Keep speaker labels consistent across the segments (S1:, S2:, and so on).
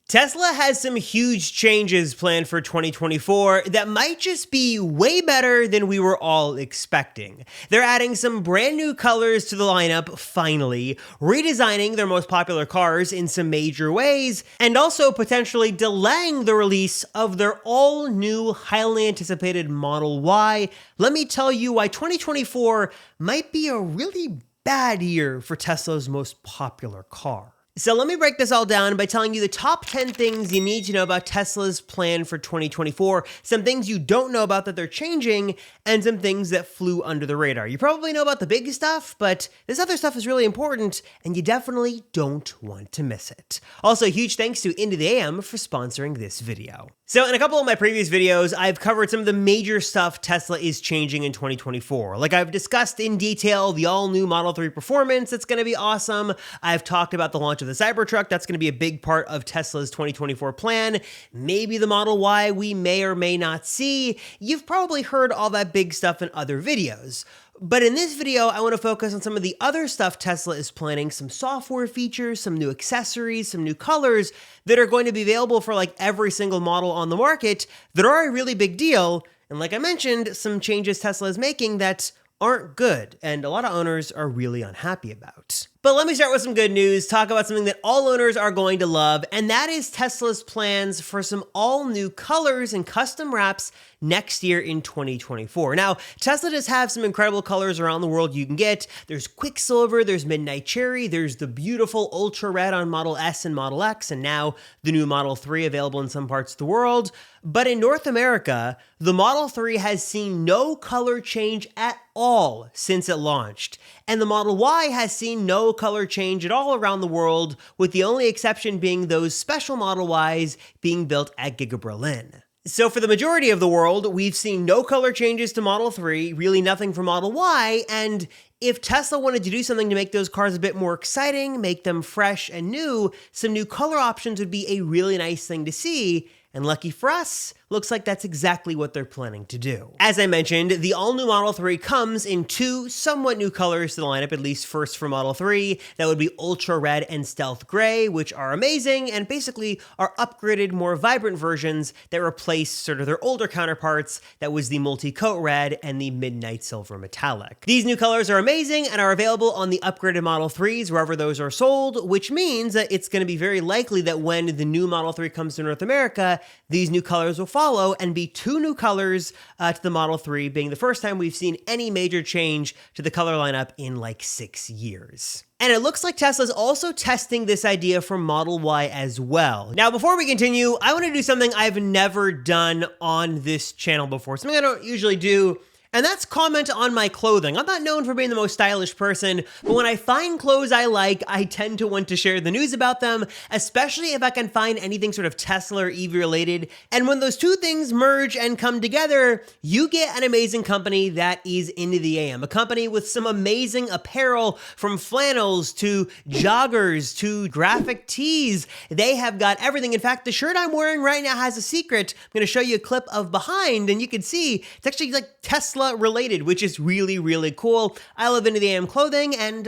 S1: Tesla has some huge changes planned for 2024 that might just be way better than we were all expecting. They're adding some brand new colors to the lineup, finally, redesigning their most popular cars in some major ways, and also potentially delaying the release of their all-new, highly anticipated Model Y. Let me tell you why 2024 might be a really bad year for Tesla's most popular car. So let me break this all down by telling you the top 10 things you need to know about Tesla's plan for 2024, some things you don't know about that they're changing, and some things that flew under the radar. You probably know about the big stuff, but this other stuff is really important, and you definitely don't want to miss it. Also, huge thanks to Into the AM for sponsoring this video. So in a couple of my previous videos, I've covered some of the major stuff Tesla is changing in 2024. Like I've discussed in detail the all-new Model 3 performance that's going to be awesome. I've talked about the launch of the Cybertruck. That's going to be a big part of Tesla's 2024 plan. Maybe the Model Y we may or may not see. You've probably heard all that big stuff in other videos. But in this video, I want to focus on some of the other stuff Tesla is planning, some software features, some new accessories, some new colors that are going to be available for like every single model on the market that are a really big deal. And like I mentioned, some changes Tesla is making that aren't good, and a lot of owners are really unhappy about. But let me start with some good news, talk about something that all owners are going to love, and that is Tesla's plans for some all-new colors and custom wraps next year in 2024. Now, Tesla does have some incredible colors around the world you can get. There's Quicksilver, there's Midnight Cherry, there's the beautiful Ultra Red on Model S and Model X, and now the new Model 3 available in some parts of the world. But in North America, the Model 3 has seen no color change at all since it launched. And the Model Y has seen no color change at all around the world, with the only exception being those special Model Ys being built at Giga Berlin. So for the majority of the world, we've seen no color changes to Model 3, really nothing for Model Y, and if Tesla wanted to do something to make those cars a bit more exciting, make them fresh and new, some new color options would be a really nice thing to see. And lucky for us, looks like that's exactly what they're planning to do. As I mentioned, the all-new Model 3 comes in two somewhat new colors to the lineup, at least first for Model 3. That would be Ultra Red and Stealth Gray, which are amazing and basically are upgraded, more vibrant versions that replace sort of their older counterparts. That was the Multi-Coat Red and the Midnight Silver Metallic. These new colors are amazing and are available on the upgraded Model 3s wherever those are sold, which means that it's going to be very likely that when the new Model 3 comes to North America, these new colors will follow and be two new colors to the Model 3, being the first time we've seen any major change to the color lineup in like 6 years. And it looks like Tesla's also testing this idea for Model Y as well. Now, before we continue, I want to do something I've never done on this channel before, something I don't usually do. And that's comment on my clothing. I'm not known for being the most stylish person, but when I find clothes I like, I tend to want to share the news about them, especially if I can find anything sort of Tesla or EV related. And when those two things merge and come together, you get an amazing company that is Into the AM, a company with some amazing apparel, from flannels to joggers to graphic tees. They have got everything. In fact, the shirt I'm wearing right now has a secret. I'm going to show you a clip of behind, and you can see it's actually like Tesla related, which is really, really cool. I love Into the AM clothing, and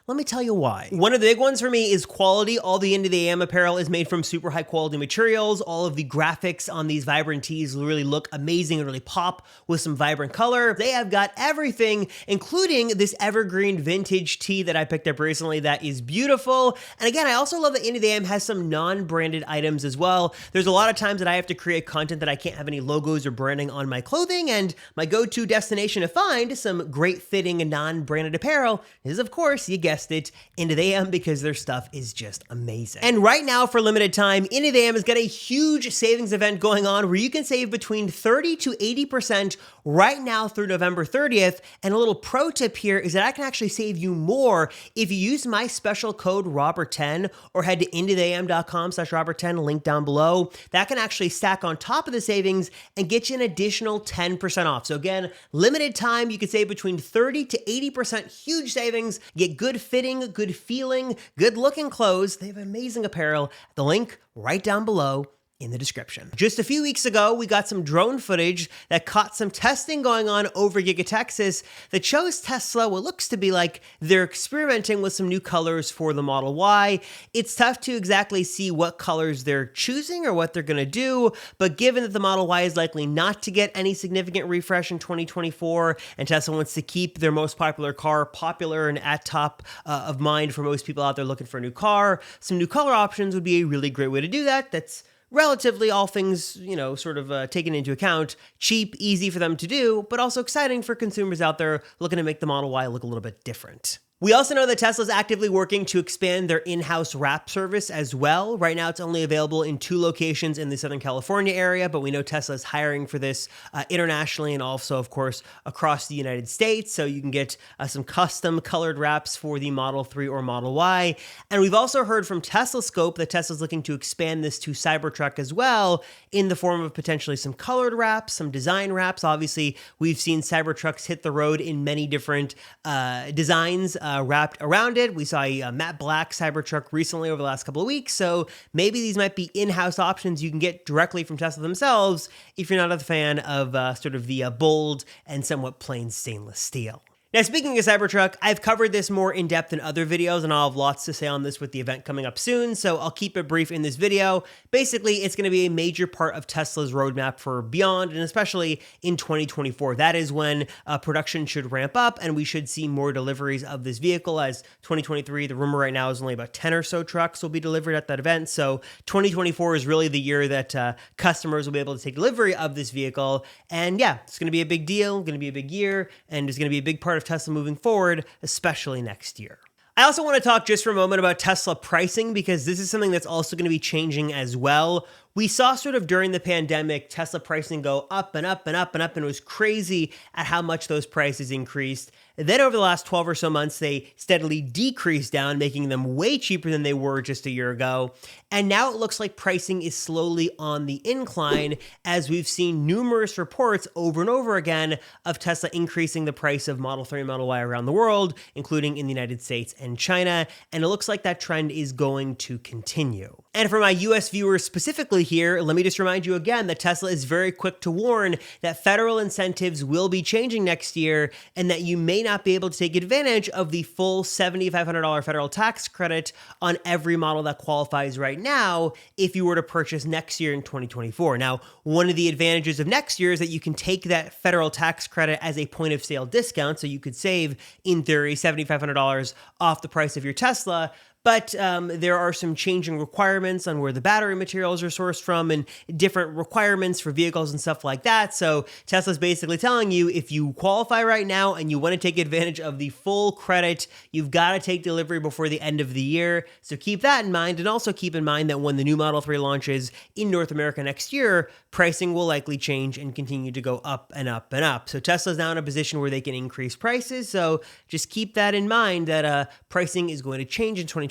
S1: let me tell you why. One of the big ones for me is quality. All the Into the AM apparel is made from super high quality materials. All of the graphics on these vibrant tees really look amazing and really pop with some vibrant color. They have got everything, including this evergreen vintage tee that I picked up recently that is beautiful. And again, I also love that Into the AM has some non-branded items as well. There's a lot of times that I have to create content that I can't have any logos or branding on my clothing, and my go-to destination to find some great fitting and non-branded apparel is, of course, you guessed it, Into the AM, because their stuff is just amazing. And right now, for limited time, Into the AM has got a huge savings event going on where you can save between 30 to 80% right now through November 30th. And a little pro tip here is that I can actually save you more if you use my special code Robert10 or head to intotheam.com/Robert10, link down below. That can actually stack on top of the savings and get you an additional 10% off. So again, limited time, you can save between 30 to 80%, huge savings, get good fitting, good feeling, good looking clothes. They have amazing apparel. The link right down below, in the description. Just a few weeks ago, we got some drone footage that caught some testing going on over Giga Texas that shows Tesla what looks to be like they're experimenting with some new colors for the Model Y. It's tough to exactly see what colors they're choosing or what they're gonna do, but given that the Model Y is likely not to get any significant refresh in 2024, and Tesla wants to keep their most popular car popular and at top of mind for most people out there looking for a new car, some new color options would be a really great way to do that. That's relatively, all things, sort of taken into account, cheap, easy for them to do, but also exciting for consumers out there looking to make the Model Y look a little bit different. We also know that Tesla's actively working to expand their in-house wrap service as well. Right now, it's only available in 2 locations in the Southern California area, but we know Tesla is hiring for this internationally and also, of course, across the United States. So you can get some custom colored wraps for the Model 3 or Model Y. And we've also heard from Tesla Scope that Tesla's looking to expand this to Cybertruck as well in the form of potentially some colored wraps, some design wraps. Obviously, we've seen Cybertrucks hit the road in many different designs wrapped around it. We saw a matte black Cybertruck recently over the last couple of weeks, so maybe these might be in-house options you can get directly from Tesla themselves if you're not a fan of sort of the bold and somewhat plain stainless steel. Now, speaking of Cybertruck, I've covered this more in depth in other videos, and I'll have lots to say on this with the event coming up soon, so I'll keep it brief in this video. Basically, it's going to be a major part of Tesla's roadmap for beyond, and especially in 2024. That is when production should ramp up, and we should see more deliveries of this vehicle, as 2023, the rumor right now is only about 10 or so trucks will be delivered at that event, so 2024 is really the year that customers will be able to take delivery of this vehicle, and yeah, it's going to be a big deal, going to be a big year, and it's going to be a big part of Tesla moving forward, especially next year. I also want to talk just for a moment about Tesla pricing, because this is something that's also going to be changing as well. We saw sort of during the pandemic, Tesla pricing go up and up and up and up, and it was crazy at how much those prices increased. And then over the last 12 or so months, they steadily decreased down, making them way cheaper than they were just a year ago. And now it looks like pricing is slowly on the incline, as we've seen numerous reports over and over again of Tesla increasing the price of Model 3 and Model Y around the world, including in the United States and China. And it looks like that trend is going to continue. And for my US viewers specifically here, let me just remind you again that Tesla is very quick to warn that federal incentives will be changing next year, and that you may not be able to take advantage of the full $7,500 federal tax credit on every model that qualifies right now if you were to purchase next year in 2024. Now, one of the advantages of next year is that you can take that federal tax credit as a point of sale discount, so you could save, in theory, $7,500 off the price of your Tesla. But there are some changing requirements on where the battery materials are sourced from and different requirements for vehicles and stuff like that. So Tesla's basically telling you, if you qualify right now and you want to take advantage of the full credit, you've got to take delivery before the end of the year. So keep that in mind, and also keep in mind that when the new Model 3 launches in North America next year, pricing will likely change and continue to go up and up and up. So Tesla's now in a position where they can increase prices. So just keep that in mind, that pricing is going to change in 2024.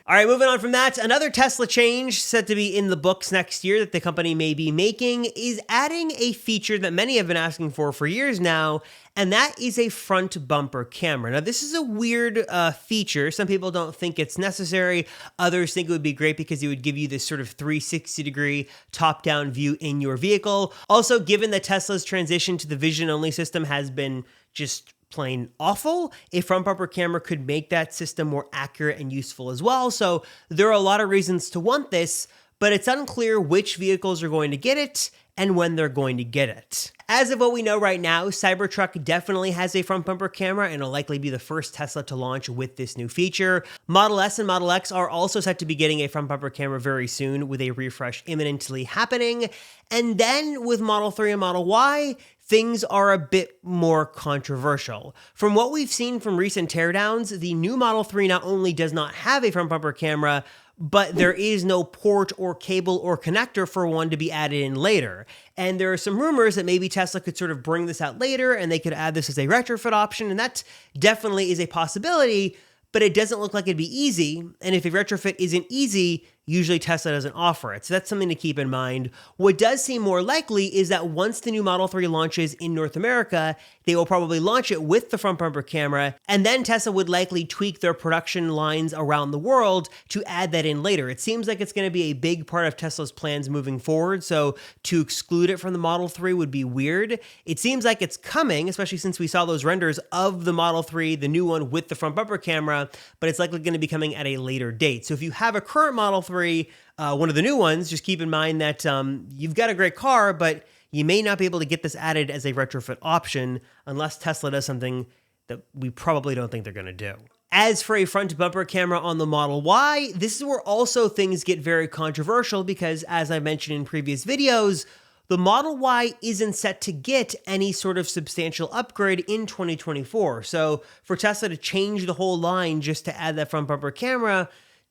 S1: All right, moving on from that, another Tesla change set to be in the books next year that the company may be making is adding a feature that many have been asking for years now, and that is a front bumper camera. Now, this is a weird feature. Some people don't think it's necessary. Others think it would be great because it would give you this sort of 360-degree top-down view in your vehicle. Also, given that Tesla's transition to the vision-only system has been just plain awful, a front bumper camera could make that system more accurate and useful as well. So there are a lot of reasons to want this, but it's unclear which vehicles are going to get it and when they're going to get it. As of what we know right now, Cybertruck definitely has a front bumper camera and will likely be the first Tesla to launch with this new feature. Model S and Model X are also set to be getting a front bumper camera very soon, with a refresh imminently happening. And then with Model 3 and Model Y, things are a bit more controversial. From what we've seen from recent teardowns, the new Model 3 not only does not have a front bumper camera, but there is no port or cable or connector for one to be added in later. And there are some rumors that maybe Tesla could sort of bring this out later and they could add this as a retrofit option, and that definitely is a possibility, but it doesn't look like it'd be easy. And if a retrofit isn't easy, usually Tesla doesn't offer it. So that's something to keep in mind. What does seem more likely is that once the new Model 3 launches in North America, They will probably launch it with the front bumper camera, and then Tesla would likely tweak their production lines around the world to add that in later. It seems like it's going to be a big part of Tesla's plans moving forward, so to exclude it from the Model 3 would be weird. It seems like it's coming, especially since we saw those renders of the Model 3, the new one with the front bumper camera, but it's likely going to be coming at a later date. So if you have a current Model 3, one of the new ones, just keep in mind that you've got a great car, but you may not be able to get this added as a retrofit option unless Tesla does something that we probably don't think they're going to do. As for a front bumper camera on the Model Y, this is where also things get very controversial because, as I mentioned in previous videos, the Model Y isn't set to get any sort of substantial upgrade in 2024. So for Tesla to change the whole line just to add that front bumper camera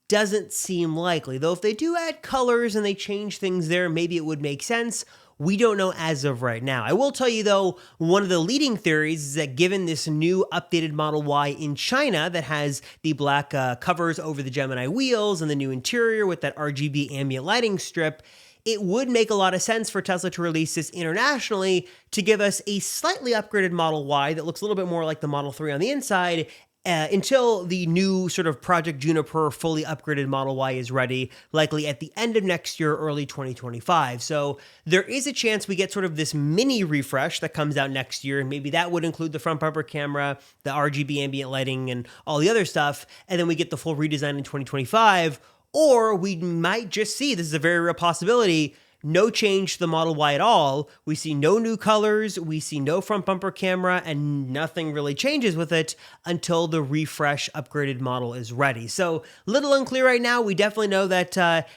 S1: doesn't seem likely. Though if they do add colors and they change things there, maybe it would make sense. We don't know as of right now. I will tell you though, one of the leading theories is that given this new updated Model Y in China that has the black covers over the Gemini wheels and the new interior with that RGB ambient lighting strip, it would make a lot of sense for Tesla to release this internationally to give us a slightly upgraded Model Y that looks a little bit more like the Model 3 on the inside until the new sort of Project Juniper fully upgraded Model Y is ready, likely at the end of next year, early 2025. So there is a chance we get sort of this mini refresh that comes out next year, and maybe that would include the front bumper camera, the RGB ambient lighting, and all the other stuff, and then we get the full redesign in 2025, or we might just see, this is a very real possibility, no change to the Model Y at all. We see no new colors, we see no front bumper camera, and nothing really changes with it until the refresh upgraded model is ready. So little unclear right now. We definitely know that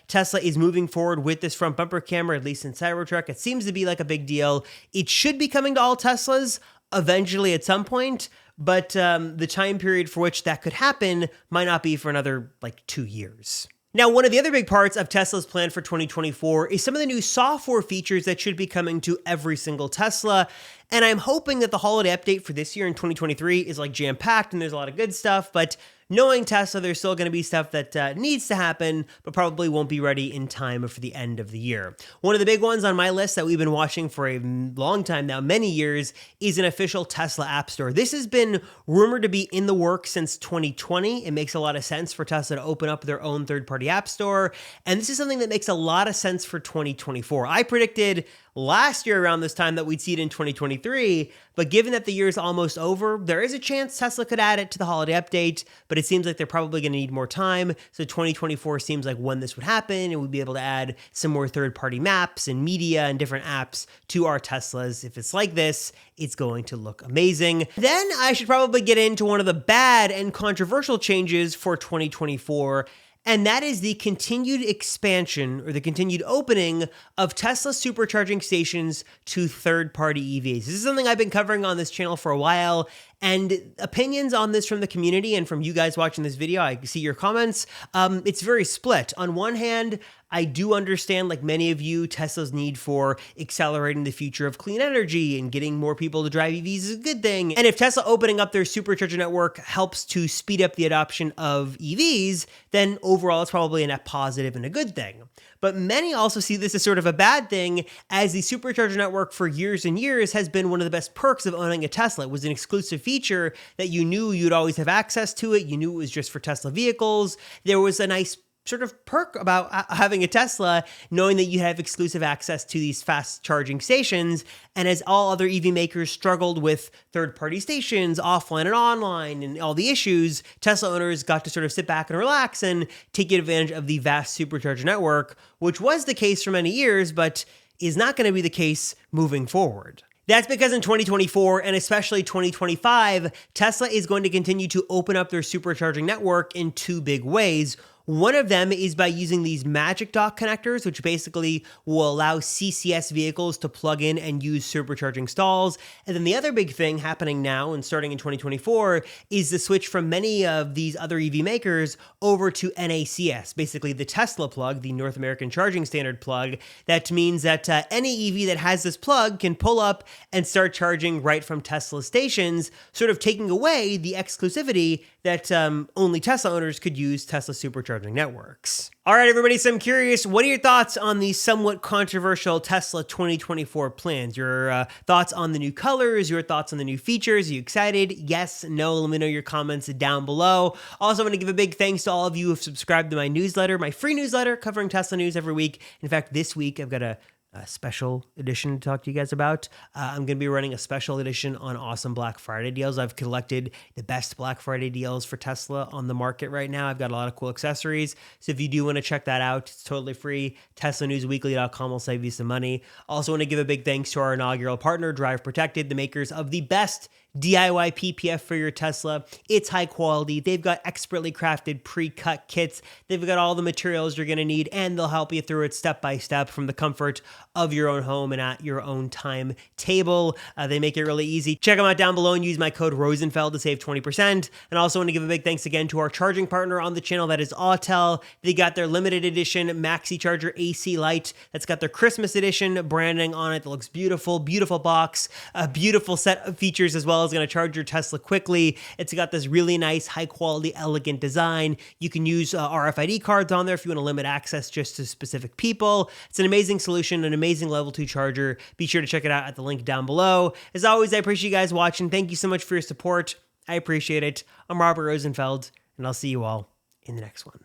S1: Tesla is moving forward with this front bumper camera, at least in Cybertruck. It seems to be like a big deal. It should be coming to all Teslas eventually at some point, but the time period for which that could happen might not be for another 2 years. Now, one of the other big parts of Tesla's plan for 2024 is some of the new software features that should be coming to every single Tesla. And I'm hoping that the holiday update for this year in 2023 is jam-packed and there's a lot of good stuff, but knowing Tesla, there's still going to be stuff that needs to happen, but probably won't be ready in time for the end of the year. One of the big ones on my list that we've been watching for a long time now, many years, is an official Tesla App Store. This has been rumored to be in the works since 2020. It makes a lot of sense for Tesla to open up their own third-party app store, and this is something that makes a lot of sense for 2024. I predicted last year around this time that we'd see it in 2023, but given that the year is almost over, there is a chance Tesla could add it to the holiday update, but it seems like they're probably going to need more time, so 2024 seems like when this would happen, and we'd be able to add some more third-party maps and media and different apps to our Teslas. If it's like this, it's going to look amazing. Then I should probably get into one of the bad and controversial changes for 2024, and that is the continued expansion or the continued opening of Tesla supercharging stations to third-party EVs. This is something I've been covering on this channel for a while, and opinions on this from the community and from you guys watching this video, I see your comments, it's very split. On one hand, I do understand, like many of you, Tesla's need for accelerating the future of clean energy and getting more people to drive EVs is a good thing. And if Tesla opening up their supercharger network helps to speed up the adoption of EVs, then overall it's probably a net positive and a good thing. But many also see this as sort of a bad thing, as the supercharger network for years and years has been one of the best perks of owning a Tesla. It was an exclusive feature that you knew you'd always have access to it. You knew it was just for Tesla vehicles. There was a nice sort of perk about having a Tesla, knowing that you have exclusive access to these fast charging stations. And as all other EV makers struggled with third-party stations, offline and online, and all the issues, Tesla owners got to sort of sit back and relax and take advantage of the vast supercharger network, which was the case for many years, but is not going to be the case moving forward. That's because in 2024 and especially 2025, Tesla is going to continue to open up their supercharging network in two big ways. One of them is by using these Magic Dock connectors, which basically will allow CCS vehicles to plug in and use supercharging stalls. And then the other big thing happening now and starting in 2024 is the switch from many of these other EV makers over to NACS, basically the Tesla plug, the North American Charging Standard plug. That means that any EV that has this plug can pull up and start charging right from Tesla stations, sort of taking away the exclusivity that only Tesla owners could use Tesla supercharging supercharging networks. All right, everybody, so I'm curious, what are your thoughts on the somewhat controversial Tesla 2024 plans? Your thoughts on the new colors, your thoughts on the new features? Are you excited? Yes, no? Let me know your comments down below. Also, I want to give a big thanks to all of you who have subscribed to my newsletter, my free newsletter covering Tesla news every week. In fact, this week I've got a special edition to talk to you guys about. I'm going to be running a special edition on awesome Black Friday deals. I've collected the best Black Friday deals for Tesla on the market right now. I've got a lot of cool accessories. So if you do want to check that out, it's totally free. TeslaNewsWeekly.com will save you some money. Also want to give a big thanks to our inaugural partner, Drive Protected, the makers of the best DIY PPF for your Tesla. It's high quality. They've got expertly crafted pre-cut kits. They've got all the materials you're going to need, and they'll help you through it step by step from the comfort of your own home and at your own timetable. They make it really easy. Check them out down below and use my code Rosenfeld to save 20%. And also want to give a big thanks again to our charging partner on the channel, that is Autel. They got their limited edition Maxi Charger AC Light. That's got their Christmas edition branding on it that looks beautiful. Beautiful box, a beautiful set of features as well. Is going to charge your Tesla quickly. It's got this really nice, high quality, elegant design. You can use RFID cards on there if you want to limit access just to specific people. It's an amazing solution, an amazing level 2 charger. Be sure to check it out at the link down below. As always, I appreciate you guys watching. Thank you so much for your support. I appreciate it. I'm Robert Rosenfeld, and I'll see you all in the next one.